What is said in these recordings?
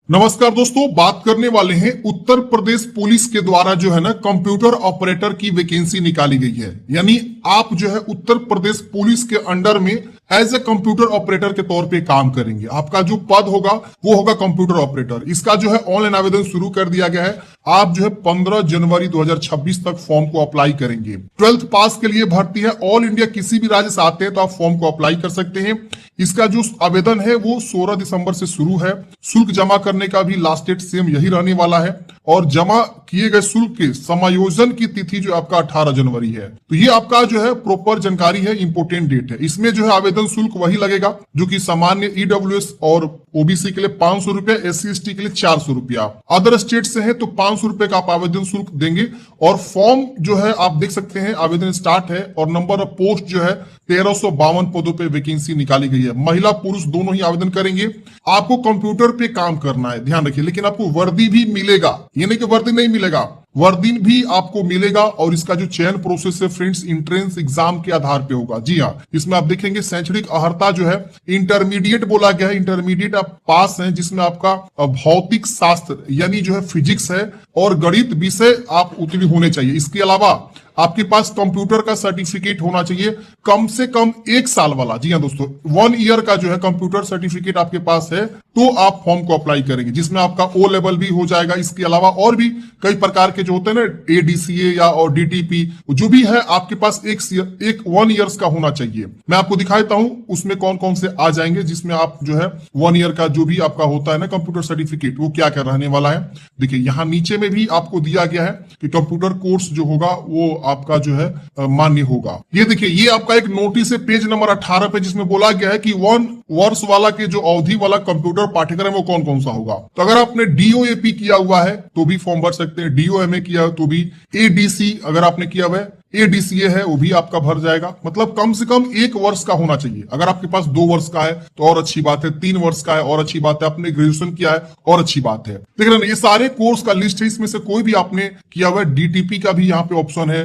नमस्कार दोस्तों, बात करने वाले हैं उत्तर प्रदेश पुलिस के द्वारा जो है ना कंप्यूटर ऑपरेटर की वैकेंसी निकाली गई है। यानी आप जो है उत्तर प्रदेश पुलिस के अंडर में एज ए कंप्यूटर ऑपरेटर के तौर पे काम करेंगे। आपका जो पद होगा वो होगा कंप्यूटर ऑपरेटर। इसका जो है ऑनलाइन आवेदन शुरू कर दिया गया है। आप जो है 15 जनवरी 2026 तक फॉर्म को अप्लाई करेंगे। 12th पास के लिए भर्ती है। ऑल इंडिया किसी भी राज्य से आते हैं तो आप फॉर्म को अप्लाई कर सकते हैं। इसका जो आवेदन है वो 16 दिसंबर से शुरू है। शुल्क जमा करने का भी लास्ट डेट सेम यही रहने वाला है और जमा किए गए शुल्क के समायोजन की तिथि जो आपका 18 जनवरी है। तो ये आपका जो है प्रॉपर जानकारी है, इंपोर्टेंट डेट है। इसमें जो है आवेदन शुल्क वही लगेगा जो कि सामान्य ईडब्ल्यूएस और ओबीसी के लिए 500 रुपया, SC/ST के लिए 400 रुपया। अदर स्टेट से है तो 500 रुपए का आप आवेदन शुल्क देंगे। और फॉर्म जो है आप देख सकते हैं आवेदन स्टार्ट है और नंबर ऑफ पोस्ट जो है 1352 पदों पे वैकेंसी निकाली गई है। महिला पुरुष दोनों ही आवेदन करेंगे। आपको कंप्यूटर पे काम करना है, ध्यान रखिए। लेकिन आपको वर्दी भी मिलेगा, ये नहीं कि वर्दी नहीं मिलेगा, वर्दी भी आपको मिलेगा। और इसका जो चयन प्रोसेस है फ्रेंड्स इंट्रेंस एग्जाम के आधार पे होगा। जी हाँ, इसमें आप देखेंगे शैक्षणिक अर्हता जो है इंटरमीडिएट बोला गया है। इंटरमीडिएट आप पास हैं जिसमें आपका भौतिक शास्त्र यानी जो है फिजिक्स है और गणित विषय आप उत्तीर्ण होने चाहिए। इसके अलावा आपके पास कंप्यूटर का सर्टिफिकेट होना चाहिए कम से कम 1 साल वाला। जी हाँ दोस्तों, 1 ईयर का जो है कंप्यूटर सर्टिफिकेट आपके पास है तो आप फॉर्म को अप्लाई करेंगे, जिसमें आपका O लेवल भी हो जाएगा। इसके अलावा और भी कई प्रकार के जो होते हैं ना ADCA या और DTP जो भी है आपके पास 1 ईयर्स का होना चाहिए। मैं आपको दिखा देता हूं उसमें कौन कौन से आ जाएंगे, जिसमें आप जो है 1 ईयर का जो भी आपका होता है ना कंप्यूटर सर्टिफिकेट वो क्या क्या रहने वाला है। देखिए यहाँ नीचे में भी आपको दिया गया है कि कंप्यूटर कोर्स जो होगा वो आपका जो है मान्य होगा। ये देखिए ये आपका एक नोटिस है पेज नंबर 18 पे, जिसमें बोला गया है कि 1 वर्ष वाला के जो अवधि वाला कंप्यूटर पाठ्यक्रम है वो कौन कौन सा होगा। तो अगर आपने DOAP किया हुआ है तो भी फॉर्म भर सकते हैं, DOMA किया है तो भी, ADC अगर आपने किया हुआ है, ADCA है वो भी आपका भर जाएगा। मतलब कम से कम 1 वर्ष का होना चाहिए। अगर आपके पास 2 वर्ष का है तो और अच्छी बात है, 3 वर्ष का है और अच्छी बात है, आपने ग्रेजुएशन किया है और अच्छी बात है। देख रहे हैं ये सारे कोर्स का लिस्ट है, इसमें से कोई भी आपने किया हुआ है। DTP का भी यहाँ पे ऑप्शन है,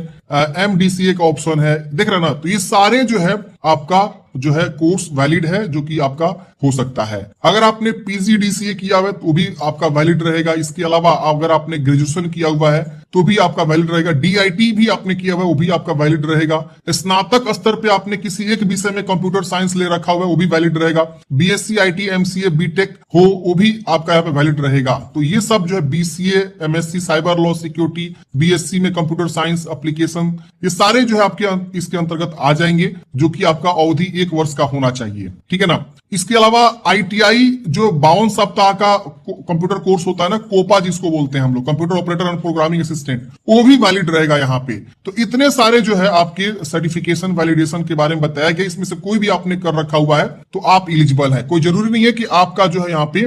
MDCA का ऑप्शन है, देख रहे हैं ना। तो ये सारे जो है आपका जो है कोर्स वैलिड है जो कि आपका हो सकता है। अगर आपने PGDCA किया हुआ है तो भी आपका वैलिड रहेगा। इसके अलावा अगर आपने ग्रेजुएशन किया हुआ है तो भी आपका वैलिड रहेगा। DIT भी आपने किया हुआ है वो भी आपका वैलिड रहेगा। स्नातक स्तर पे आपने किसी एक विषय में कंप्यूटर साइंस ले रखा हुआ है वो भी वैलिड रहेगा। BSc IT MCA BTech हो वो भी आपका यहाँ पे वैलिड रहेगा। तो ये सब जो है BCA MSc cyber law security, BSc में कंप्यूटर साइंस एप्लीकेशन, ये सारे जो है आपके इसके अंतर्गत आ जाएंगे, जो कि आपका अवधि 1 वर्ष का होना चाहिए। ठीक है ना। इसके अलावा ITI जो 52 सप्ताह का कंप्यूटर कोर्स होता है ना, कोपा जिसको बोलते हैं हम लोग, computer operator and programming assistant, वो भी वैलिड रहेगा यहाँ पे। तो इतने सारे जो है आपके सर्टिफिकेशन वैलिडेशन के बारे में बताया गया। इसमें से कोई भी आपने कर रखा हुआ है तो आप एलिजिबल है। कोई जरूरी नहीं है कि आपका जो है यहाँ पे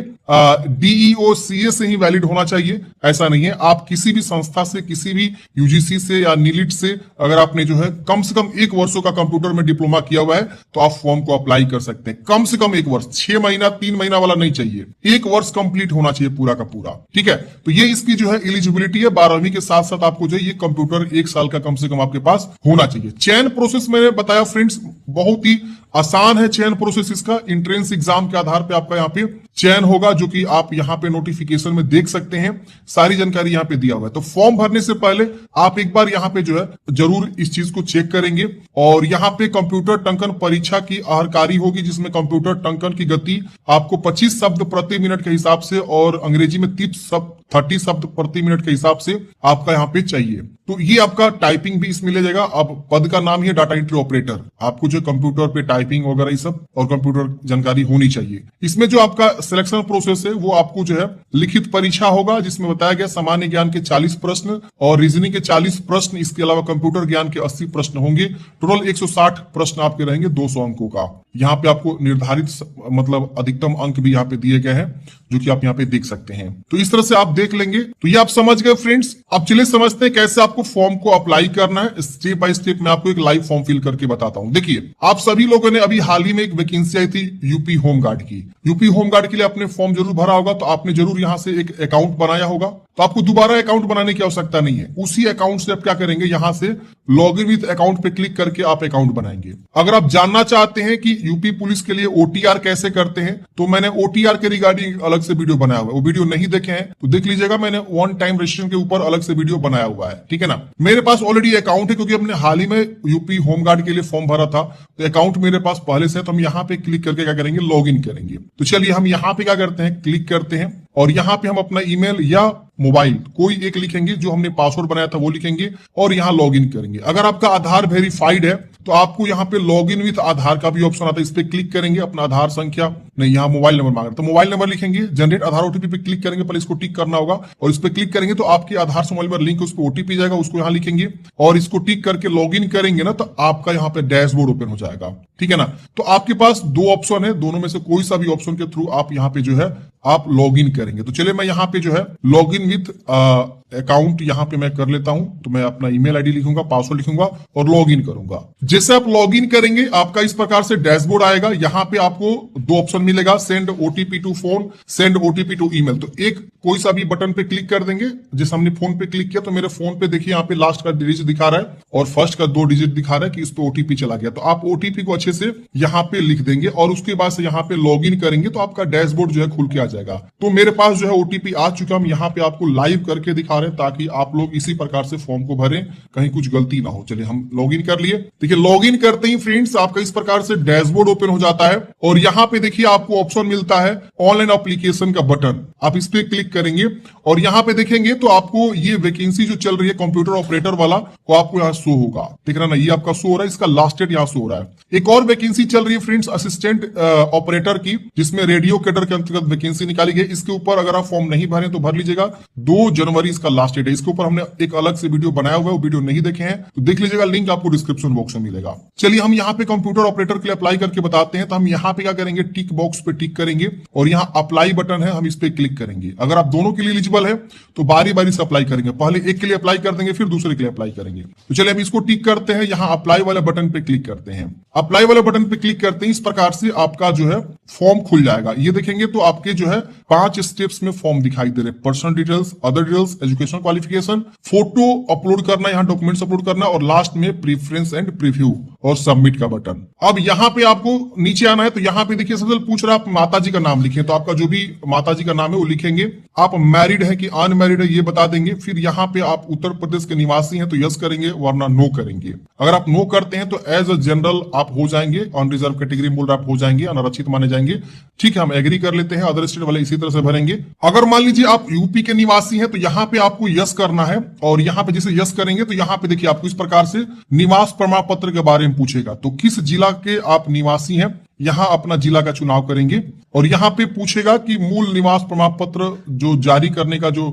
DEOCA से ही वैलिड होना चाहिए, ऐसा नहीं है। आप किसी भी संस्था से, किसी भी UGC से या नीलिट से अगर आपने जो है कम से कम 1 वर्षों का कंप्यूटर में डिप्लोमा किया हुआ है तो आप फॉर्म को अप्लाई कर सकते हैं। कम से कम 1 वर्ष, 6 महीना 3 महीना वाला नहीं चाहिए, 1 वर्ष कंप्लीट होना चाहिए पूरा का पूरा। ठीक है, तो ये इसकी जो है एलिजिबिलिटी है। 12वीं के साथ साथ आपको जो है ये कंप्यूटर 1 साल का कम से कम आपके पास होना चाहिए। चयन प्रोसेस मैंने बताया फ्रेंड्स बहुत ही आसान है। चयन प्रोसेस इसका इंट्रेंस एग्जाम के आधार पे आपका यहाँ पे चयन होगा, जो कि आप यहाँ पे नोटिफिकेशन में देख सकते हैं। सारी जानकारी यहाँ पे दिया हुआ है। तो फॉर्म भरने से पहले आप एक बार यहाँ पे जो है जरूर इस चीज को चेक करेंगे। और यहाँ पे कंप्यूटर टंकन परीक्षा की अहरकारी होगी, जिसमें कंप्यूटर टंकन की गति आपको 25 शब्द प्रति मिनट के हिसाब से और अंग्रेजी में 30 शब्द प्रति मिनट के हिसाब से आपका यहाँ पे चाहिए। तो ये आपका टाइपिंग भी इसमें ले जाएगा। अब पद का नाम ही है डाटा एंट्री ऑपरेटर। आपको जो कंप्यूटर पे टाइपिंग वगैरह ये सब और कंप्यूटर जानकारी होनी चाहिए। इसमें जो आपका सिलेक्शन प्रोसेस है वो आपको जो है लिखित परीक्षा होगा, जिसमें बताया गया सामान्य ज्ञान के 40 प्रश्न और रीजनिंग के 40 प्रश्न। इसके अलावा कंप्यूटर ज्ञान के 80 प्रश्न होंगे। टोटल 160 प्रश्न आपके रहेंगे 200 अंकों का। यहाँ पे आपको निर्धारित मतलब अधिकतम अंक भी यहाँ पे दिए गए हैं, जो कि आप यहाँ पे देख सकते हैं। तो इस तरह से आप देख लेंगे। तो ये आप समझ गए फ्रेंड्स। अब चलिए समझते हैं कैसे आपको फॉर्म को अप्लाई करना है। स्टेप बाय स्टेप मैं आपको एक लाइव फॉर्म फिल करके बताता हूं। देखिए आप सभी लोगों ने अभी हाल ही में एक वैकेंसी आई थी यूपी होमगार्ड की। यूपी होमगार्ड के लिए आपने फॉर्म जरूर भरा होगा। तो आपने जरूर यहाँ से एक अकाउंट बनाया होगा। तो तो आपको दोबारा अकाउंट बनाने की आवश्यकता नहीं है। उसी अकाउंट से आप क्या करेंगे, यहां से लॉग इन विद अकाउंट पे क्लिक करके आप अकाउंट बनाएंगे। अगर आप जानना चाहते हैं कि यूपी पुलिस के लिए ओटीआर कैसे करते हैं, तो मैंने ओटीआर के रिगार्डिंग अलग से वीडियो बनाया हुआ है, वो वीडियो नहीं देखे हैं तो देख लीजिएगा। मैंने वन टाइम रजिस्ट्रेशन के ऊपर अलग से वीडियो बनाया हुआ है, ठीक है ना। मेरे पास ऑलरेडी अकाउंट है क्योंकि हमने हाल ही में यूपी होमगार्ड के लिए फॉर्म भरा था, तो अकाउंट मेरे पास पहले से है। तो हम यहाँ पे क्लिक करके क्या करेंगे, लॉग इन करेंगे। तो चलिए हम यहाँ पे क्या करते हैं, क्लिक करते हैं और यहाँ पे हम अपना ईमेल या मोबाइल कोई एक लिखेंगे, जो हमने पासवर्ड बनाया था वो लिखेंगे और यहाँ लॉग इन करेंगे। अगर आपका आधार वेरीफाइड है तो आपको यहाँ पे लॉग इन विथ आधार का भी ऑप्शन आता है, इस पे क्लिक करेंगे। अपना आधार संख्या नहीं, यहाँ मोबाइल नंबर मांग रहा है तो मोबाइल नंबर लिखेंगे, जनरेट आधार ओटीपी पे क्लिक करेंगे, पहले इसको टिक करना होगा और इस पे क्लिक करेंगे तो आपके आधार से मोबाइल नंबर लिंक, उस पर ओटीपी जाएगा, उसको यहाँ लिखेंगे और इसको टिक करके लॉग इन करेंगे ना, तो आपका यहाँ पे डैशबोर्ड ओपन हो जाएगा, ठीक है ना। तो आपके पास दो ऑप्शन है, दोनों में से कोई सा भी ऑप्शन के थ्रू आप यहाँ पे जो है आप लॉग इन करेंगे। तो चलिए मैं यहाँ पे जो है लॉग इन विथ अकाउंट यहाँ पे मैं कर लेता हूं। तो मैं अपना ईमेल आईडी लिखूंगा, पासवर्ड लिखूंगा और लॉग इन करूंगा। जैसे आप लॉग इन करेंगे आपका इस प्रकार से डैशबोर्ड आएगा। यहाँ पे आपको दो ऑप्शन मिलेगा, send OTP to phone, send OTP to email. तो एक कोई सा भी बटन पे क्लिक कर देंगे। जैसे हमने फोन पे क्लिक किया तो मेरे फोन पे देखिए यहाँ पे लास्ट का डिजिट दिखा रहा है और फर्स्ट का 2 डिजिट दिखा रहा है कि इस पे ओटीपी चला गया। तो आप ओटीपी को अच्छे से यहाँ पे लिख देंगे और उसके बाद से यहाँ पे लॉग इन करेंगे तो आपका डैशबोर्ड जो है खुल के आ जाएगा। तो मेरे पास जो है ओटीपी आ चुका, हम यहाँ पे आपको लाइव करके दिखा रहे हैं ताकि आप लोग इसी प्रकार से फॉर्म को भरें, कहीं कुछ गलती ना हो। चलिए हम लॉग इन कर लिए। देखिए लॉग इन करते ही फ्रेंड्स आपका इस प्रकार से डैशबोर्ड ओपन हो जाता है और यहाँ पे देखिए आपको ऑप्शन मिलता है ऑनलाइन एप्लीकेशन का बटन। आप इस पे क्लिक करेंगे और यहाँ पे देखेंगे तो आपको ये वैकेंसी जो चल रही है कंप्यूटर ऑपरेटर वाला वो आपको यहाँ शो होगा, ठीक है ना। ये आपका शो हो रहा है, इसका लास्ट डेट यहाँ शो हो रहा है। एक और वैकेंसी चल रही है फ्रेंड्स असिस्टेंट ऑपरेटर की, जिसमें रेडियो कैडर के अंतर्गत वैकेंसी निकाली गई। इसके ऊपर अगर आप फॉर्म नहीं भरे तो भर लीजिएगा, 2 जनवरी इसका लास्ट डेट है। इसके ऊपर हमने एक अलग से वीडियो बनाया हुआ है, वो वीडियो नहीं देखे हैं तो देख लीजिएगा, लिंक आपको डिस्क्रिप्शन बॉक्स में मिलेगा। चलिए हम यहाँ पे कंप्यूटर ऑपरेटर के लिए अप्लाई करके बताते हैं। तो हम यहाँ पे क्या करेंगे, टिक बॉक्स पे टिक करेंगे और यहाँ अप्लाई बटन है, हम इस पे क्लिक करेंगे। अगर आप दोनों के लिए एलिजिबल है तो बारी बारी से अप्लाई करेंगे, पहले एक के लिए अप्लाई कर देंगे फिर दूसरे के लिए अप्लाई करेंगे। तो चलिए हम इसको टिक करते हैं, यहाँ अप्लाई वाले बटन पे क्लिक करते हैं। अप्लाई वाले बटन पे क्लिक करते हैं इस प्रकार से आपका जो है फॉर्म खुल जाएगा। ये देखेंगे तो आपके जो है 5 स्टेप्स में फॉर्म दिखाई दे रहे, personal details, other details, education qualification, photo upload करना, यहाँ डॉक्यूमेंट्स अपलोड करना और लास्ट में प्रेफरेंस एंड प्रीव्यू और सबमिट का बटन। अब यहाँ पे आपको नीचे आना है तो यहाँ पे देखिए सबसे पूछ रहा है आप माता जी का नाम लिखें, तो आपका जो भी माता जी का नाम है वो लिखेंगे। आप मैरिड है कि अनमैरिड है ये बता देंगे। फिर यहाँ पे आप उत्तर प्रदेश के निवासी हैं तो यस करेंगे वरना नो करेंगे। अगर आप नो करते हैं तो एज अ जनरल आप हो जाएंगे, अनरिजर्व कैटेगरी बोल रहे आप हो जाएंगे, अनारक्षित माने जाएंगे। ठीक है, हम एग्री कर लेते हैं। अदर स्टेट वाले इसी तरह से भरेंगे। अगर मान लीजिए आप यूपी के निवासी हैं तो यहाँ पे आपको यस करना है और यहाँ पे जैसे यस करेंगे तो यहाँ पे देखिए आपको इस प्रकार से निवास प्रमाण पत्र के बारे में पूछेगा। तो किस जिला के आप निवासी हैं, यहाँ अपना जिला का चुनाव करेंगे और यहाँ पे पूछेगा कि मूल निवास प्रमाण पत्र जो जारी करने का जो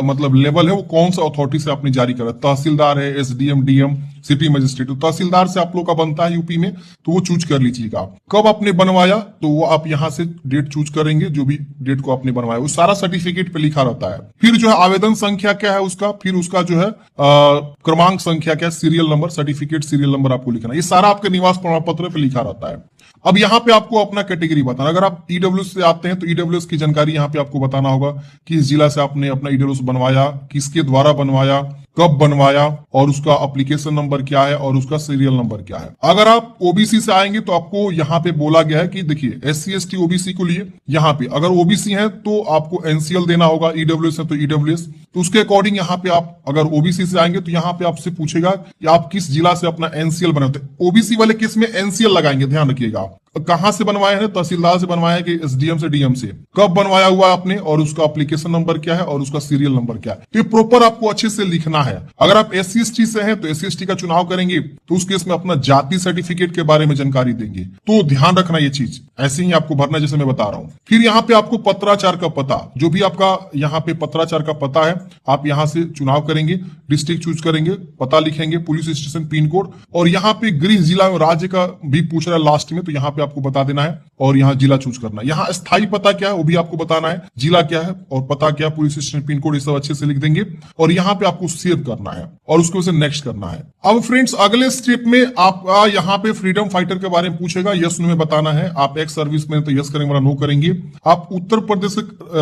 मतलब लेवल है वो कौन सा अथॉरिटी से आपने जारी करा, तहसीलदार है, एसडीएम, डीएम, सिटी मजिस्ट्रेट। तो तहसीलदार से आप लोग का बनता है यूपी में तो वो चूज कर लीजिएगा। कब आपने बनवाया तो वो आप यहाँ से डेट चूज करेंगे, जो भी डेट को आपने बनवाया वो सारा सर्टिफिकेट पे लिखा रहता है। फिर जो है आवेदन संख्या क्या है उसका, फिर उसका जो है क्रमांक संख्या क्या है, serial number, certificate serial number आपको लिखना। ये सारा आपके निवास प्रमाण पत्र पे लिखा रहता है। अब यहाँ पे आपको अपना कैटेगरी बताना। अगर आप ईडब्ल्यूएस से आते हैं तो ईडब्ल्यूएस की जानकारी यहाँ पे आपको बताना होगा, किस जिला से आपने अपना ईडब्ल्यूएस बनवाया, किसके द्वारा बनवाया, कब बनवाया और उसका एप्लीकेशन नंबर क्या है और उसका सीरियल नंबर क्या है। अगर आप ओबीसी से आएंगे तो आपको यहाँ पे बोला गया है कि देखिए SC ST OBC को लिए यहाँ पे अगर ओबीसी है तो आपको एनसीएल देना होगा, ईडब्ल्यूएस है तो ईडब्ल्यूएस। तो उसके अकॉर्डिंग यहाँ पे आप अगर ओबीसी से आएंगे तो यहाँ पे आपसे पूछेगा कि आप किस जिला से अपना एनसीएल बनाते हैं। ओबीसी वाले केस में एनसीएल लगाएंगे, ध्यान रखिएगा। कहां से बनवाया है, तहसीलदार से बनवाया है कि एसडीएम से, डीएम से, कब बनवाया हुआ है आपने और उसका एप्लीकेशन नंबर क्या है और उसका सीरियल नंबर क्या है। तो ये प्रॉपर आपको अच्छे से लिखना है। अगर आप SC ST से हैं तो SC ST का चुनाव करेंगे तो उस केस में अपना जाति सर्टिफिकेट के बारे में जानकारी देंगे। तो ध्यान रखना ये चीज, ऐसे ही आपको भरना जैसे मैं बता रहा हूं। फिर यहाँ पे आपको पत्राचार का पता, जो भी आपका यहाँ पे पत्राचार का पता है आप यहाँ से चुनाव करेंगे, डिस्ट्रिक्ट चूज करेंगे, पता लिखेंगे, पुलिस स्टेशन, पिन कोड और यहाँ पे गृह जिला और राज्य का भी पूछ रहा है लास्ट में, तो यहाँ पे आपको बता देना है और यहाँ जिला चूज करना है। यहाँ स्थायी पता क्या है वो भी आपको बताना है, जिला क्या है और पता क्या, पुलिस स्टेशन, पिन कोड, ये सब अच्छे से लिख देंगे और यहाँ पे आपको सेव करना है और उसके वजह से नेक्स्ट करना है। अब फ्रेंड्स अगले स्टेप में आपका यहाँ पे फ्रीडम फाइटर के बारे में पूछेगा, यस नो में बताना है। आप एक्स सर्विस में तो यस करेंगे वरना नो करेंगे। आप उत्तर प्रदेश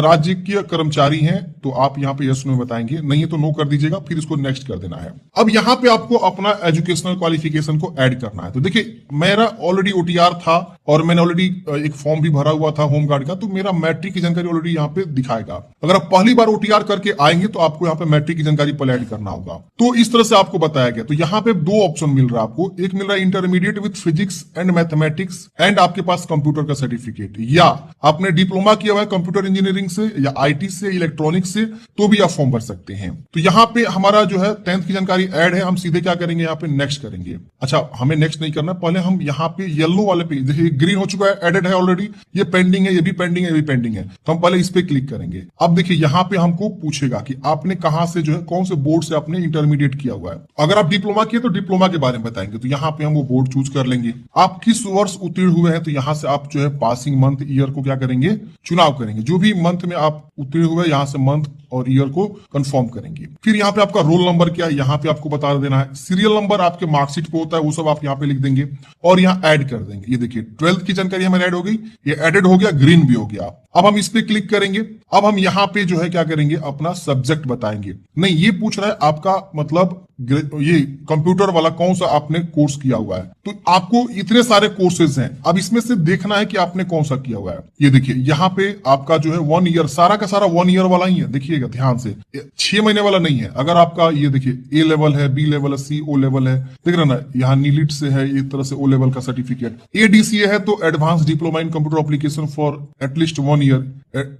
राज्य के कर्मचारी हैं तो आप यहाँ पे यस नो में बताएंगे, नहीं है तो नो कर दीजिएगा, फिर इसको नेक्स्ट कर देना है। अब यहाँ पे आपको अपना एजुकेशनल क्वालिफिकेशन को ऐड करना है। तो देखिए मेरा ऑलरेडी ओटीआर था और मैंने ऑलरेडी एक फॉर्म भी भरा हुआ था होमगार्ड का, तो मेरा मैट्रिक की जानकारी ऑलरेडी यहाँ पे दिखाएगा। अगर आप पहली बार ओटीआर करके आएंगे तो आपको यहाँ पे मैट्रिक की जानकारी पहले ऐड करना होगा। तो इस तरह से आपको बताया गया। तो यहाँ पे दो ऑप्शन मिल रहा है आपको, एक मिल रहा है intermediate with physics and mathematics and आपके पास कंप्यूटर का सर्टिफिकेट, या आपने डिप्लोमा किया हुआ है कंप्यूटर इंजीनियरिंग से या आईटी से, इलेक्ट्रॉनिक्स से, तो भी आप फॉर्म भर सकते हैं। तो यहाँ पे हमारा जो है 10th की जानकारी ऐड है, हम सीधे क्या करेंगे यहाँ पे नेक्स्ट करेंगे। अच्छा हमें नेक्स्ट नहीं करना, पहले हम यहाँ पे येलो वाले पे, देखिए ग्रीन हो चुका है, एडेड है ऑलरेडी, ये पेंडिंग है, ये भी पेंडिंग है, ये भी पेंडिंग है, तो हम पहले इस पे क्लिक करेंगे। अब देखिए यहाँ पे हमको पूछेगा कि आपने कहां से जो है कौन से बोर्ड से आपने इंटरमीडिएट किया हुआ है। अगर आप डिप्लोमा किए तो डिप्लोमा के बारे में बताएंगे, तो यहाँ पे हम वो बोर्ड चूज कर लेंगे। आप किस वर्ष उत्तीर्ण हुए हैं तो यहाँ से आप जो है पासिंग मंथ ईयर को क्या करेंगे, चुनाव करेंगे। जो भी मंथ में आप उत्तीर्ण हुए यहाँ से मंथ और ईयर को कंफर्म करेंगे। फिर यहाँ पे आपका रोल नंबर क्या है यहाँ पे आपको बता देना है। सीरियल नंबर आपके मार्कशीट पे होता है, वो सब आप यहाँ पे लिख देंगे और यहाँ ऐड कर देंगे। ये देखिए 12th की जानकारी हमें ऐड हो गई, ये एडेड हो गया, ग्रीन भी हो गया। अब हम इस पे क्लिक करेंगे। अब हम यहाँ पे जो है क्या करेंगे, अपना सब्जेक्ट बताएंगे। नहीं, ये पूछ रहा है आपका मतलब ये कंप्यूटर वाला कौन सा आपने कोर्स किया हुआ है। तो आपको इतने सारे कोर्सेज हैं, अब इसमें से देखना है कि आपने कौन सा किया हुआ है। ये देखिए यहाँ पे आपका जो है 1 ईयर, सारा का सारा 1 ईयर वाला ही है। देखिएगा ध्यान से, 6 महीने वाला नहीं है। अगर आपका ये देखिए A लेवल है, B लेवल है, C O लेवल है, देख रहे ना, यहाँ नीलिट से है, एक तरह से O लेवल का सर्टिफिकेट। ADCA है तो advance diploma in computer application for at least 1 year,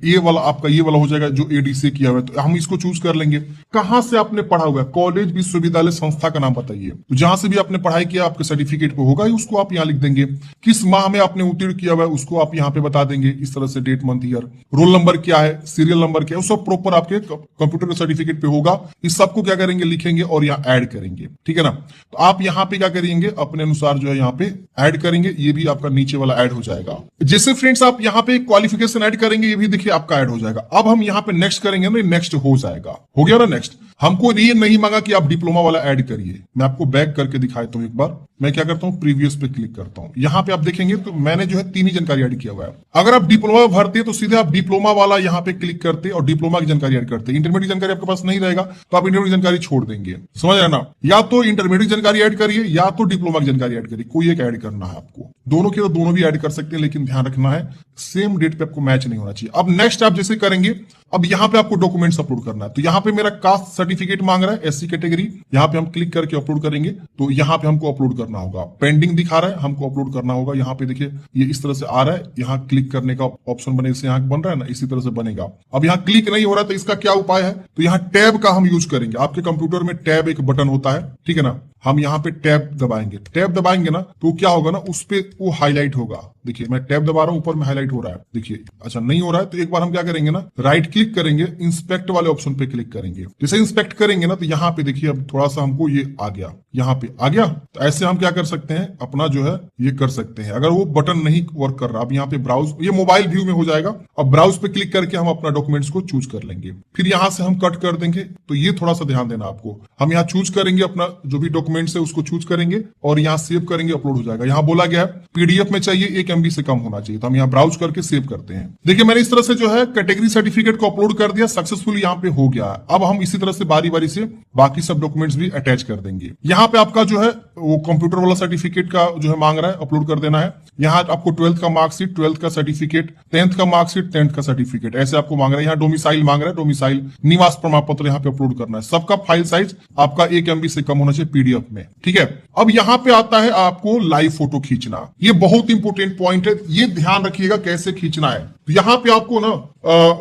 ये वाला आपका ये वाला हो जाएगा जो ADCA किया हुआ है। तो हम इसको चूज कर लेंगे। कहां से आपने पढ़ा हुआ है, कॉलेज, विश्वविद्यालय, संस्था का नाम बताइए। तो जहां से भी आपने पढ़ाई किया आपके सर्टिफिकेट पे होगा, उसको आप यहाँ लिख देंगे। किस माह में आपने उत्तीर्ण किया हुआ है उसको आप यहाँ पे बता देंगे, इस तरह से date, month, year. Roll number क्या है, सीरियल नंबर क्या है, वो सब प्रॉपर आपके कंप्यूटर के सर्टिफिकेट पे होगा। इस सबको क्या करेंगे, लिखेंगे और यहाँ ऐड करेंगे। ठीक है ना। तो आप यहाँ पे क्या करेंगे, अपने अनुसार जो है यहाँ पे ऐड करेंगे। ये भी आपका नीचे वाला ऐड हो जाएगा। जैसे फ्रेंड्स आप यहाँ पे क्वालिफिकेशन ऐड करेंगे, ये भी देखिए आपका ऐड हो जाएगा। अब हम यहाँ पे नेक्स्ट करेंगे ना, नेक्स्ट हो जाएगा, हो गया ना नेक्स्ट। हमको ये नहीं मांगा कि आप डिप्लोमा वाला ऐड करिए। मैं आपको बैक करके दिखाता हूँ एक बार। मैं क्या करता हूँ, प्रीवियस पे क्लिक करता हूँ। यहाँ पे आप देखेंगे तो मैंने जो है 3 ही जानकारी ऐड किया हुआ है। अगर आप डिप्लोमा भरते तो सीधे आप डिप्लोमा वाला यहाँ पे क्लिक करते और डिप्लोमा की जानकारी ऐड करते। इंटरमीडिएट जानकारी आपके पास नहीं रहेगा तो आप इंटरमीडिएट जानकारी छोड़ देंगे, समझ रहे ना। या तो इंटरमीडिएट जानकारी ऐड करिए या तो डिप्लोमा की जानकारी ऐड करिए, कोई एक ऐड करना है आपको। दोनों की तो दोनों भी ऐड कर सकते हैं, लेकिन ध्यान रखना है सेम डेट पे आपको मैच नहीं होना चाहिए। अब नेक्स्ट आप जैसे करेंगे, अब यहाँ पे आपको डॉक्यूमेंट्स अपलोड करना है। तो यहाँ पे मेरा कास्ट सर्टिफिकेट मांग रहा है, SC कैटेगरी। यहाँ पे हम क्लिक करके अपलोड करेंगे तो यहाँ पे हमको अपलोड करना होगा। पेंडिंग दिखा रहा है, हमको अपलोड करना होगा। यहाँ पे देखिए ये इस तरह से आ रहा है, यहाँ क्लिक करने का ऑप्शन बने, जैसे यहाँ बन रहा है ना, इसी तरह से बनेगा। अब यहाँ क्लिक नहीं हो रहा है तो इसका क्या उपाय है, तो यहाँ टैब का हम यूज करेंगे। आपके कंप्यूटर में टैब एक बटन होता है, ठीक है ना। हम यहाँ पे टैब दबाएंगे। टैब दबाएंगे ना तो क्या होगा ना, उस पे वो हाईलाइट होगा। देखिए मैं टैब दबा रहा हूं, ऊपर में हाईलाइट हो रहा है। देखिए अच्छा नहीं हो रहा है तो एक बार हम क्या करेंगे ना, राइट क्लिक करेंगे, इंस्पेक्ट वाले ऑप्शन पे क्लिक करेंगे। जैसे इंस्पेक्ट करेंगे ना तो यहाँ पे देखिए अब थोड़ा सा हमको ये आ गया, यहाँ पे आ गया। तो ऐसे हम क्या कर सकते हैं, अपना जो है ये कर सकते हैं। अगर वो बटन नहीं वर्क कर रहा, अब यहाँ पे ब्राउज, ये मोबाइल व्यू में हो जाएगा। अब ब्राउज पे क्लिक करके हम अपना डॉक्यूमेंट्स को चूज कर लेंगे। फिर यहाँ से हम कट कर देंगे। तो ये थोड़ा सा ध्यान देना आपको। हम यहाँ चूज करेंगे अपना जो भी डॉक्यूमेंट्स है उसको चूज करेंगे और यहाँ सेव करेंगे, अपलोड हो जाएगा। यहाँ बोला गया है पीडीएफ में चाहिए, 1 MB से कम होना चाहिए। तो हम यहाँ ब्राउज करके सेव करते हैं। देखिए मैंने इस तरह से जो है कैटेगरी सर्टिफिकेट को अपलोड कर दिया, सक्सेसफुल यहाँ पे हो गया। अब हम इसी तरह से बारी बारी से बाकी सब डॉक्यूमेंट्स भी अटैच कर देंगे। यहाँ पे आपका जो है वो कंप्यूटर वाला सर्टिफिकेट का जो है मांग रहा है, अपलोड कर देना है। यहाँ आपको 12th का मार्कशीट, 12th का सर्टिफिकेट, 10th का मार्कशीट, 10th का सर्टिफिकेट, ऐसे आपको मांग रहा है। यहाँ डोमिसाइल मांग रहा है, डोमिसाइल निवास प्रमाण पत्र यहाँ पे अपलोड करना है। सबका फाइल साइज आपका 1 MB से कम होना चाहिए पीडीएफ में, ठीक है। अब यहाँ पे आता है आपको लाइव फोटो खींचना। ये बहुत इंपोर्टेंट पॉइंट है, ये ध्यान रखिएगा कैसे खींचना है। तो यहाँ पे आपको ना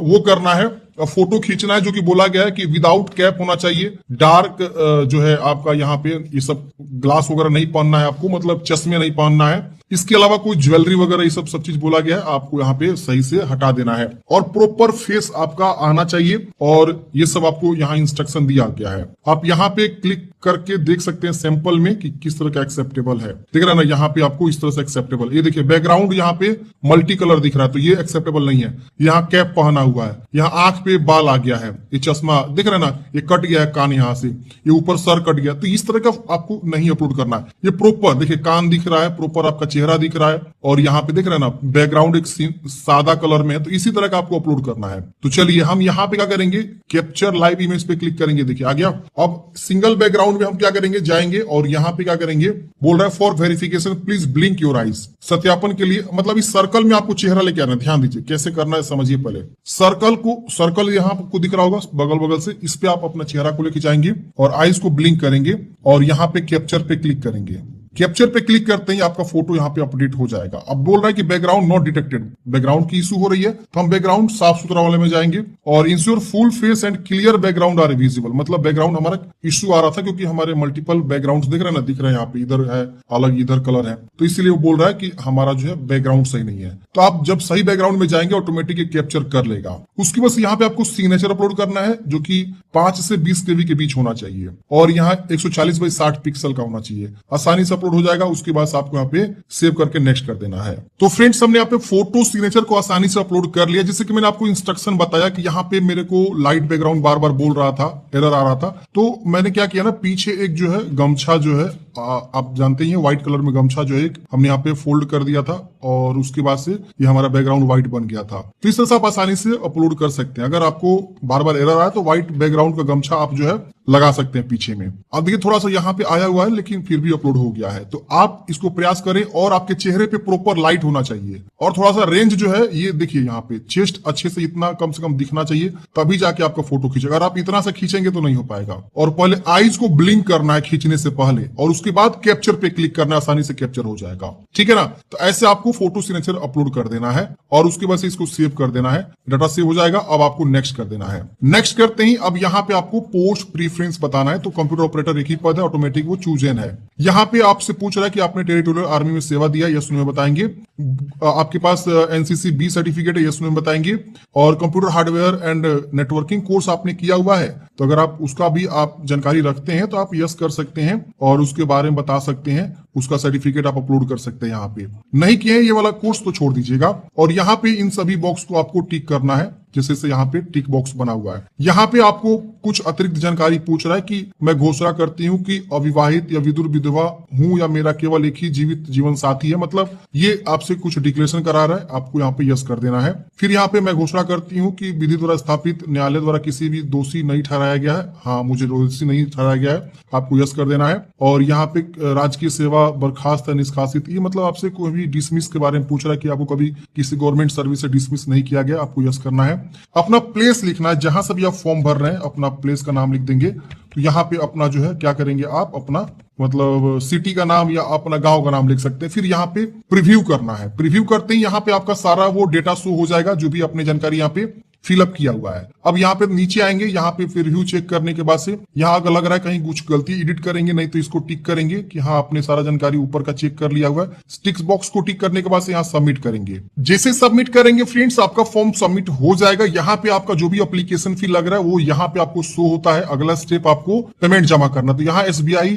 वो करना है, फोटो खींचना है जो कि बोला गया है कि विदाउट कैप होना चाहिए। डार्क जो है आपका यहाँ पे ये सब ग्लास वगैरह नहीं पहनना है आपको, मतलब चश्मे नहीं पहनना है। इसके अलावा कोई ज्वेलरी वगैरह ये सब चीज बोला गया है, आपको यहाँ पे सही से हटा देना है और प्रॉपर फेस आपका आना चाहिए और ये सब आपको यहाँ इंस्ट्रक्शन दिया गया है। आप यहाँ पे क्लिक करके देख सकते हैं सैंपल में कि किस तरह का एक्सेप्टेबल है। देख रहे हैं ना, यहाँ पे आपको इस तरह से एक्सेप्टेबल, ये देखिए बैकग्राउंड यहाँ पे मल्टी कलर दिख रहा है तो ये एक्सेप्टेबल नहीं है। यहाँ कैप पहना हुआ है, यहाँ आंख पे बाल आ गया है, ये चश्मा देख रहे हैं ना, ये कट गया है कान यहाँ से, ये ऊपर सर कट गया, तो इस तरह का आपको नहीं अपलोड करना है। ये प्रॉपर देखिए कान दिख रहा है, प्रॉपर आपका चेहरा दिख रहा है और यहाँ पे देख रहे हैं ना बैकग्राउंड एक सादा कलर में है, तो इसी तरह का आपको अपलोड करना है। तो चलिए हम यहाँ पे क्या करेंगे, कैप्चर लाइव इमेज पे क्लिक करेंगे, देखिए आ गया। अब सिंगल बैकग्राउंड में हम क्या करेंगे, जाएंगे और यहाँ पे क्या करेंगे, बोल रहा है for verification please blink your eyes, सत्यापन के लिए, मतलब इस सर्कल में आपको चेहरा लेके आना। ध्यान दीजिए कैसे करना है, समझिए पहले। सर्कल यहाँ आपको दिख रहा होगा बगल बगल से, इस पे आप अपना चेहरा को लेके जाएंगे और आईज को ब्लिंक करेंगे और यहाँ पे कैप्चर पे क्लिक करेंगे। कैप्चर पे क्लिक करते ही आपका फोटो यहाँ पे अपडेट हो जाएगा। अब बोल रहा है कि बैकग्राउंड नॉट डिटेक्टेड, बैकग्राउंड की इशू हो रही है, तो हम बैकग्राउंड साफ सुथरा वाले में जाएंगे और ensure full face and clear background are visible, मतलब बैकग्राउंड हमारा इशू आ रहा था क्योंकि हमारे मल्टीपल बैकग्राउंड दिख रहे हैं ना, दिख रहे हैं यहाँ पे, इधर है अलग, इधर कलर है, तो इसलिए वो बोल रहा है कि हमारा जो है बैकग्राउंड सही नहीं है। तो आप जब सही बैकग्राउंड में जाएंगे ऑटोमेटिक कैप्चर कर लेगा। उसके बस यहाँ पे आपको सिग्नेचर अपलोड करना है जो कि 5 से 20 केबी के बीच होना चाहिए और यहाँ 140x60 पिक्सल का होना चाहिए, आसानी से अपलोड हो जाएगा। उसके बाद आपको यहाँ पे सेव करके नेक्स्ट कर देना है। तो फ्रेंड्स हमने यहाँ पे फोटो सिग्नेचर को आसानी से अपलोड कर लिया, जैसे कि मैंने आपको इंस्ट्रक्शन बताया कि यहाँ पे मेरे को लाइट बैकग्राउंड बार बार बोल रहा था, एरर आ रहा था, तो मैंने क्या किया ना, पीछे एक जो है गमछा जो है आप जानते ही हैं व्हाइट कलर में गमछा जो है एक हमने यहाँ पे फोल्ड कर दिया था और उसके बाद से ये हमारा बैकग्राउंड व्हाइट बन गया था। तो इस तरह से आप आसानी से अपलोड कर सकते हैं। अगर आपको बार बार एरर आए तो व्हाइट बैकग्राउंड का गमछा आप जो है लगा सकते हैं पीछे में। अब देखिए थोड़ा सा यहाँ पे आया हुआ है लेकिन फिर भी अपलोड हो गया है, तो आप इसको प्रयास करें और आपके चेहरे पे प्रॉपर लाइट होना चाहिए और थोड़ा सा रेंज जो है ये देखिए यहाँ पे चेस्ट अच्छे से इतना कम से कम दिखना चाहिए, तभी जाके आपका फोटो खींचेगा। अगर आप इतना से खींचेंगे तो नहीं हो पाएगा। और पहले आईज को ब्लिंक करना है खींचने से पहले और उसके बाद कैप्चर पे क्लिक करना, आसानी से कैप्चर हो जाएगा, ठीक है ना। तो ऐसे आपको फोटो सिग्नेचर अपलोड कर देना है और उसके बाद से इसको सेव कर देना है, डाटा सेव हो जाएगा। अब आपको नेक्स्ट कर देना है। नेक्स्ट करते ही अब यहाँ पे आपको पोस्ट प्रीफरेंस बताना है, तो कंप्यूटर ऑपरेटर एक ही पद है, ऑटोमेटिक वो चूजन है। यहाँ पे आपसे पूछ रहा है कि आपने टेरिटोरियल आर्मी में सेवा दिया, यस नो बताएंगे। आपके पास एनसीसी बी सर्टिफिकेट है, यस नो बताएंगे। और computer hardware and networking course आपने किया हुआ है, तो अगर आप उसका भी आप जानकारी रखते हैं तो आप यस कर सकते हैं और उसके बारे में बता सकते हैं, उसका सर्टिफिकेट आप अपलोड कर सकते हैं। यहाँ पे नहीं किए ये वाला कोर्स तो छोड़ दीजिएगा और यहाँ पे इन सभी बॉक्स को आपको टिक करना है, जैसे से यहाँ पे टिक बॉक्स बना हुआ है। यहाँ पे आपको कुछ अतिरिक्त जानकारी पूछ रहा है कि मैं घोषणा करती हूँ कि अविवाहित या विधुर विधवा हूँ या मेरा केवल एक ही जीवित जीवन साथी है, मतलब ये आपसे कुछ डिक्लेरेशन करा रहा है, आपको यहाँ पे यस कर देना है। फिर यहाँ पे मैं घोषणा करती हूँ कि विधि द्वारा स्थापित न्यायालय द्वारा किसी भी दोषी नहीं ठहराया गया है, हाँ मुझे दोषी नहीं ठहराया गया है, आपको यस कर देना है। और यहाँ पे राजकीय सेवा बर्खास्त है निष्कासित, ये मतलब आपसे कोई भी डिसमिस के बारे में पूछ रहा है कि आपको कभी किसी गवर्नमेंट सर्विस से डिसमिस नहीं किया गया, आपको यस करना है। अपना प्लेस लिखना है, जहां से भी आप फॉर्म भर रहे हैं अपना प्लेस का नाम लिख देंगे। तो यहाँ पे अपना जो है क्या करेंगे, आप अपना मतलब सिटी का नाम या अपना गांव का नाम लिख सकते हैं। फिर यहाँ पे प्रीव्यू करना है। प्रीव्यू करते ही यहाँ पे आपका सारा वो डेटा शो हो जाएगा जो भी अपनी जानकारी यहाँ पे फिलअप किया हुआ है। अब यहाँ पे नीचे आएंगे, यहाँ पे फिर रिव्यू चेक करने के बाद से यहाँ अगर लग रहा है कहीं कुछ गलती, एडिट करेंगे, नहीं तो इसको टिक करेंगे कि हाँ आपने सारा जानकारी ऊपर का चेक कर लिया हुआ है। टिक बॉक्स को टिक करने के बाद से यहाँ सबमिट करेंगे। जैसे सबमिट करेंगे फ्रेंड्स आपका फॉर्म सबमिट हो जाएगा। यहाँ पे आपका जो भी एप्लीकेशन फी लग रहा है वो यहाँ पे आपको शो होता है। अगला स्टेप आपको पेमेंट जमा करना, तो यहाँ SBI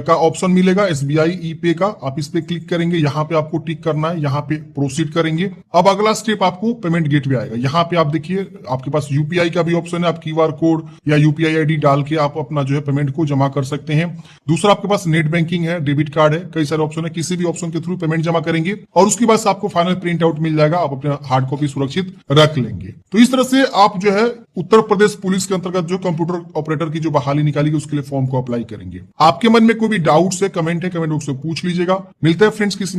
का ऑप्शन मिलेगा, SBI ई-पे का, आप इस पे क्लिक करेंगे, यहाँ पे आपको टिक करना है, यहाँ पे प्रोसीड करेंगे। अब अगला स्टेप आपको पेमेंट गेटवे आएगा। यहाँ पे आप देखिए आपके पास UPI का भी ऑप्शन है, आप QR कोड या UPI ID डाल के आप अपना जो है पेमेंट को जमा कर सकते हैं। दूसरा आपके पास नेट बैंकिंग है, डेबिट कार्ड है, कई सारे ऑप्शन है, किसी भी ऑप्शन के थ्रू पेमेंट जमा करेंगे और उसके बाद आपको फाइनल प्रिंट आउट मिल जाएगा, आप अपने हार्ड कॉपी सुरक्षित रख लेंगे। तो इस तरह से आप जो है उत्तर प्रदेश पुलिस के अंतर्गत जो कंप्यूटर ऑपरेटर की जो बहाली निकाली गई उसके लिए फॉर्म को अप्लाई करेंगे। आपके मन में कोई भी डाउट्स है, कमेंट बॉक्स से पूछ लीजिएगा। मिलते हैं फ्रेंड्स किसी